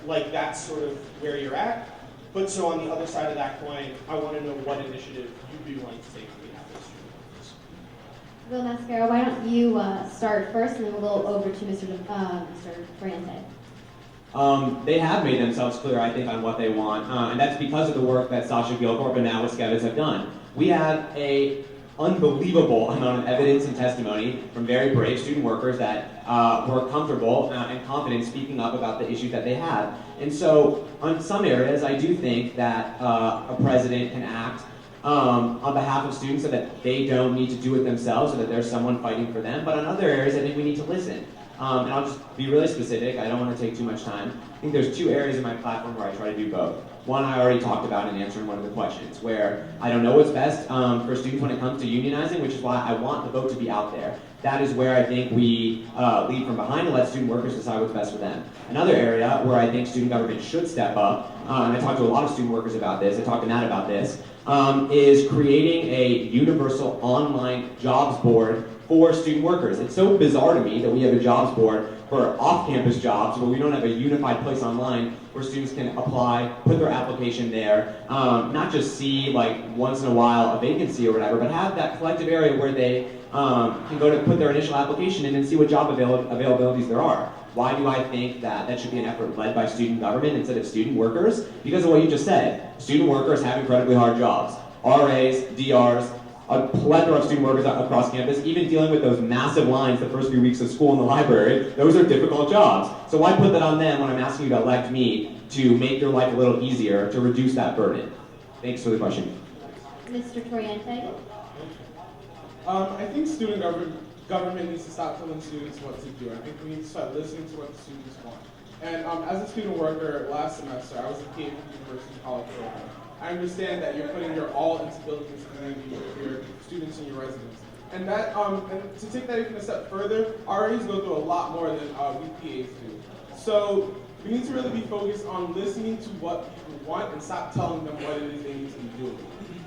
like that's sort of where you're at, but so on the other side of that coin, I want to know what initiative you'd be willing to take on behalf of student workers. Will Mascaro, why don't you start first, and then we'll go over to Mr. Torriente. They have made themselves clear, I think, on what they want, and that's because of the work that Sasha Gilcorp and now Kravetz have done. We have a unbelievable amount of evidence and testimony from very brave student workers that were comfortable and confident speaking up about the issues that they have. And so, on some areas, I do think that a president can act on behalf of students so that they don't need to do it themselves, so that there's someone fighting for them. But on other areas, I think we need to listen. And I'll just be really specific. I don't want to take too much time. I think there's two areas in my platform where I try to do both. One I already talked about in answering one of the questions, where I don't know what's best for students when it comes to unionizing, which is why I want the vote to be out there. That is where I think we lead from behind and let student workers decide what's best for them. Another area where I think student government should step up, and I talked to a lot of student workers about this, I talked to Matt about this, is creating a universal online jobs board for student workers. It's so bizarre to me that we have a jobs board for off-campus jobs, but we don't have a unified place online where students can apply, put their application there, not just see like once in a while a vacancy or whatever, but have that collective area where they can go to put their initial application in and see what job availabilities there are. Why do I think that that should be an effort led by student government instead of student workers? Because of what you just said. Student workers have incredibly hard jobs. RAs, DRs, a plethora of student workers across campus, even dealing with those massive lines the first few weeks of school in the library, those are difficult jobs. So why put that on them when I'm asking you to elect me to make your life a little easier, to reduce that burden? Thanks for the question. Mr. Torriente? I think student government needs to stop telling students what to do. I think we need to start listening to what the students want. And as a student worker last semester, I was a PA for the University College program. I understand that you're putting your all into building this community with your students and your residents. And that, and to take that even a step further, RAs go through a lot more than we PAs do. So we need to really be focused on listening to what people want and stop telling them what it is they need to be doing.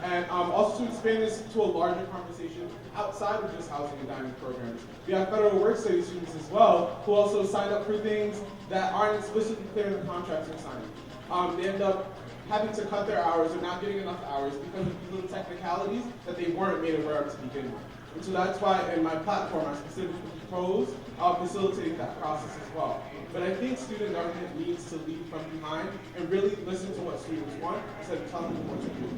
And also to expand this to a larger conversation outside of just housing and dining programs. We have federal work study students as well who also sign up for things that aren't explicitly clear in the contracts they're signing. They end up having to cut their hours or not getting enough hours because of these little technicalities that they weren't made aware of to begin with. And so that's why in my platform I specifically propose facilitating that process as well. But I think student government needs to lead from behind and really listen to what students want instead of telling them what to do.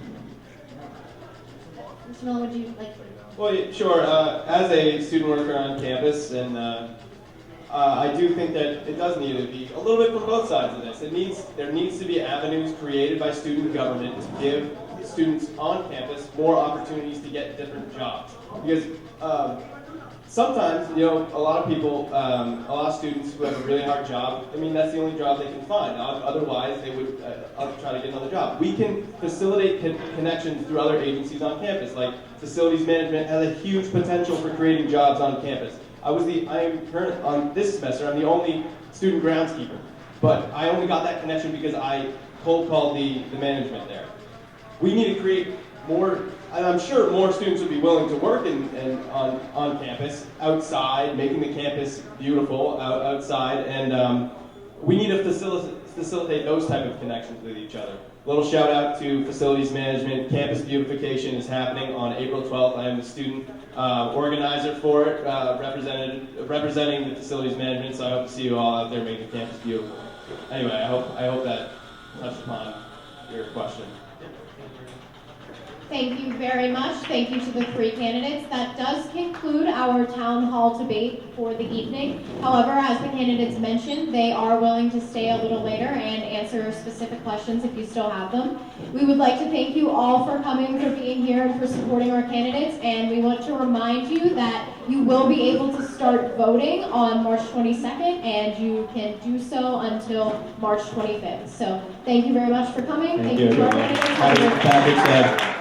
Mr. Mullin, would you like to? Well, yeah, sure. As a student worker on campus, and I do think that it does need to be a little bit from both sides of this. There needs to be avenues created by student government to give students on campus more opportunities to get different jobs. Because sometimes, a lot of people, a lot of students who have a really hard job, I mean, that's the only job they can find. Otherwise, they would try to get another job. We can facilitate connections through other agencies on campus, like facilities management has a huge potential for creating jobs on campus. On this semester, I'm the only student groundskeeper, but I only got that connection because I cold called the management there. We need to create more, and I'm sure more students would be willing to work on campus, outside, making the campus beautiful outside, and we need to facilitate those type of connections with each other. Little shout out to facilities management. Campus beautification is happening on April 12th. I am the student organizer for it, representing the facilities management, so I hope to see you all out there making campus beautiful. Anyway, I hope that touched upon your question. Thank you very much. Thank you to the three candidates. That does conclude our town hall debate for the evening. However, as the candidates mentioned, they are willing to stay a little later and answer specific questions if you still have them. We would like to thank you all for coming, for being here, and for supporting our candidates. And we want to remind you that you will be able to start voting on March 22nd, and you can do so until March 25th. So thank you very much for coming. Thank you, to our everyone. candidates. Have a good day.